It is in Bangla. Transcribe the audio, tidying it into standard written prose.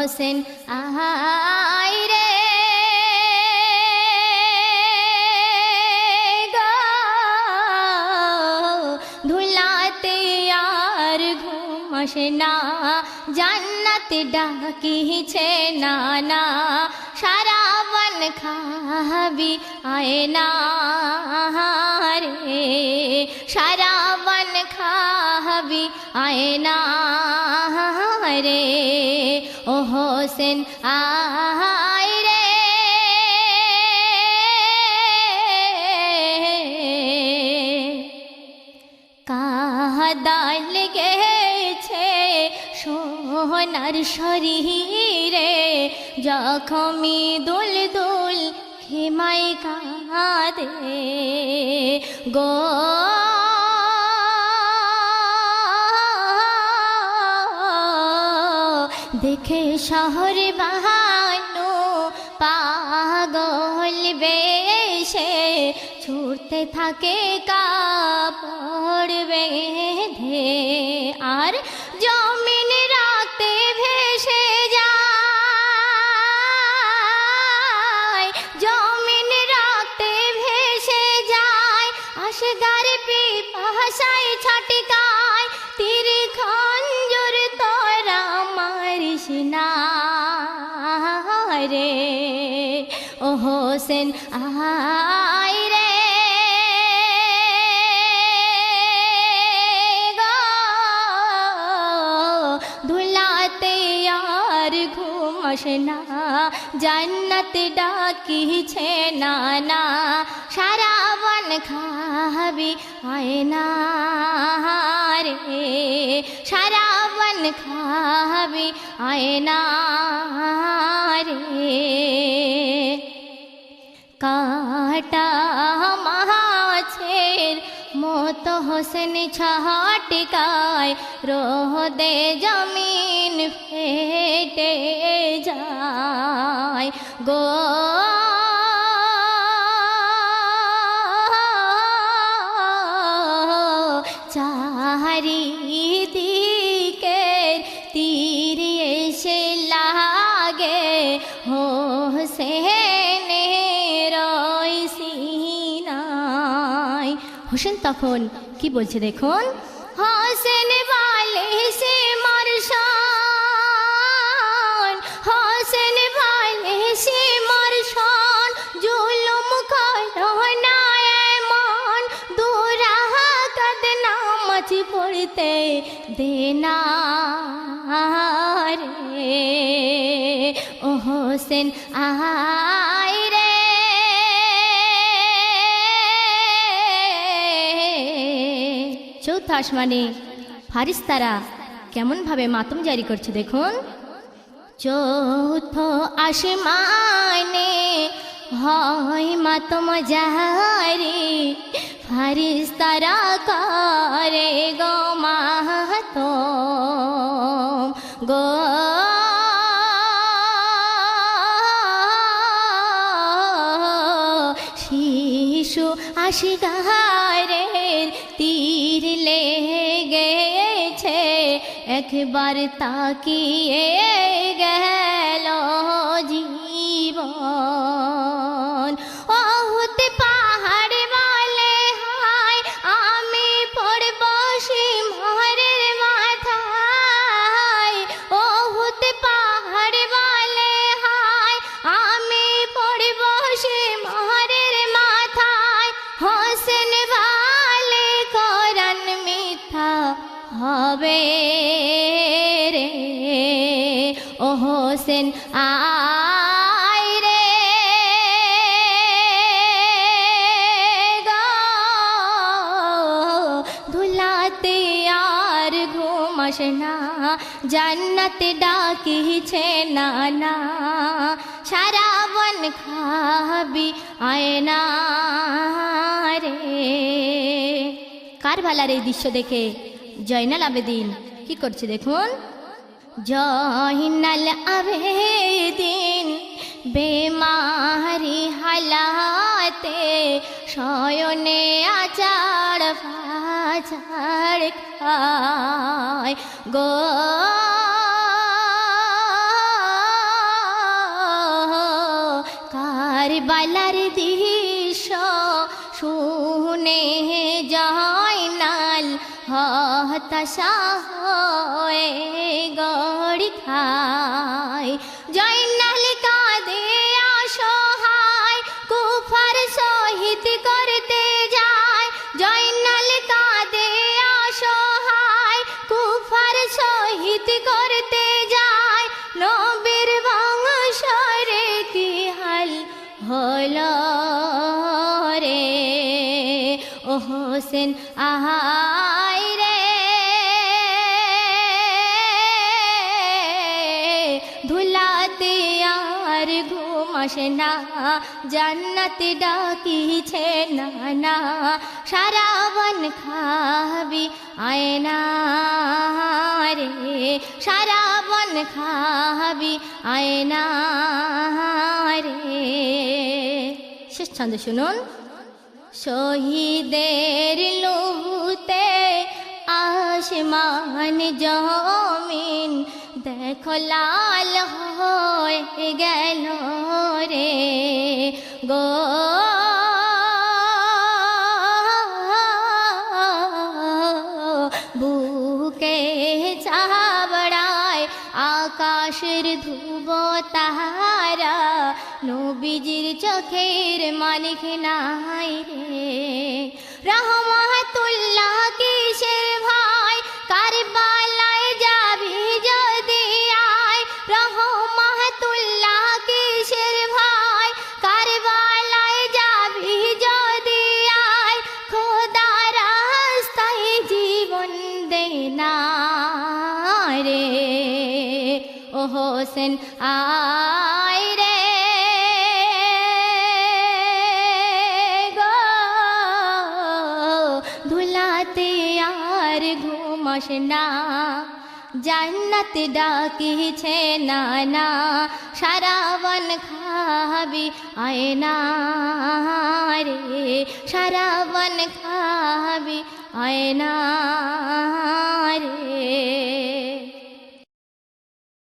হোসেন আহাই রে গো, ধুলাতে আর ঘুম আসে না, জান্নাত ডাকিছে নানা, সারাবন খাবি আয় না রে, সারাবন খাবি আয় না রে, ও হোসেন আয় রে কাদাল গেছে সোনার শরীরে, জখমি দুল দুল খেমাই কাঁদে গো, দেখে শহর বাহানো পাগল বেশে, ছুটতে থাকে কাপড় বেঁধে, আর জমিন রাতে ভেসে যায়, জমিন রাতে ভেসে যায়, আশগার পিপাসায় ছটকায়, তীর খঞ্জর তোরা মারিস না রে, ও হোসেন আয় রে গো, ধুলাতে আর ঘুম আসে না, জান্নাত ডাকিছে নানা, সারাবন খাবি আয় না রে, সারাবন খাবি আয় না রে, কাটা মাছের মতো হোসেন ছটকায়, রোদে জমিন ফেটে যায় গো, চারিদিকে তীর এসে লাগে হোসেনের সিনায়। হোসেন তখন কি বলছে দেখুন, হোসেন বলে সে মরশান, হোসেন বলে সে মরশান, জুলুম করো না এমন, দুরাহা কদনা মাঝ পড়তে দেনা রে, ও হোসেন আয় রে চৌথ আসমানে ফারিস্তারা কেমন ভাবে মাতম জারি করছে দেখুন, চৌথ আসমানে হয় মাতম জারি, ফারিস্তারা করে গো মাতম গো, শিশু আশগারের তীর লেগেছে, একবার তাকিয়ে গেল জীবন, অহুত পাহাড় বলে হায় আমি পড়ব সিংহের মাথায়, অহুত পাহাড় বলে হায় আমি পড়ব সিংহের মাথায়, হোসেন বলে কোরআন মিথ্যা হবে রে, ও হোসেন আয় রে গো, ধুলাতে আর ঘুম আসে না, জান্নাত ডাকিছে নানা, সারাবন খাবি আয় না রে। কারবালার এই দৃশ্য দেখে জয়নাল আবেদিন কি করছে দেখুন, জয়নাল আবেদিন বেমারি হালাতে শয়নে আচার ফাচার খায় গো, কারবালার দৃশ্য শুনে জয়নাল হতাশা হয়ে গড়ি খায়। জয়নাল কাঁদে অসহায় কুফার শহীদ করতে যায়। জয়নাল কাঁদে অসহায় কুফার শহীদ করতে যায়। নবীর বংশরে কি হাল হলো রে ও হোসেন আহাই রে। ধুলাতে আর ঘুম আসে না, জান্নাত ডাকিছে নানা। সারাবন খাবি আয়না রে, সারাবন খাবি আয়না রে। শেষ ছন্দ শুনুন। শহীদের লুহুতে আসমান জমিন দেখো লাল হয়ে গেল রে গো। বুকে চাবড়ায় আকাশের ধ্রুব তারা, নবীজির চোখের মালিক নাই রে। রহমাতুল্লাহ কিসের ভাই, কারবালায় যাবি যদি আয়। রহমাতুল্লাহ কিসের ভাই, কারবালায় যাবি যদি আয়। খোদার রাস্তায় জীবন দে না রে ও হোসেন আয় রে গো। ধুলাতে আর ঘুম আসে না, জান্নাত ডাকিছে নানা। সারাবন খাবি আয়না রে, সারাবন খাবি আয়না রে।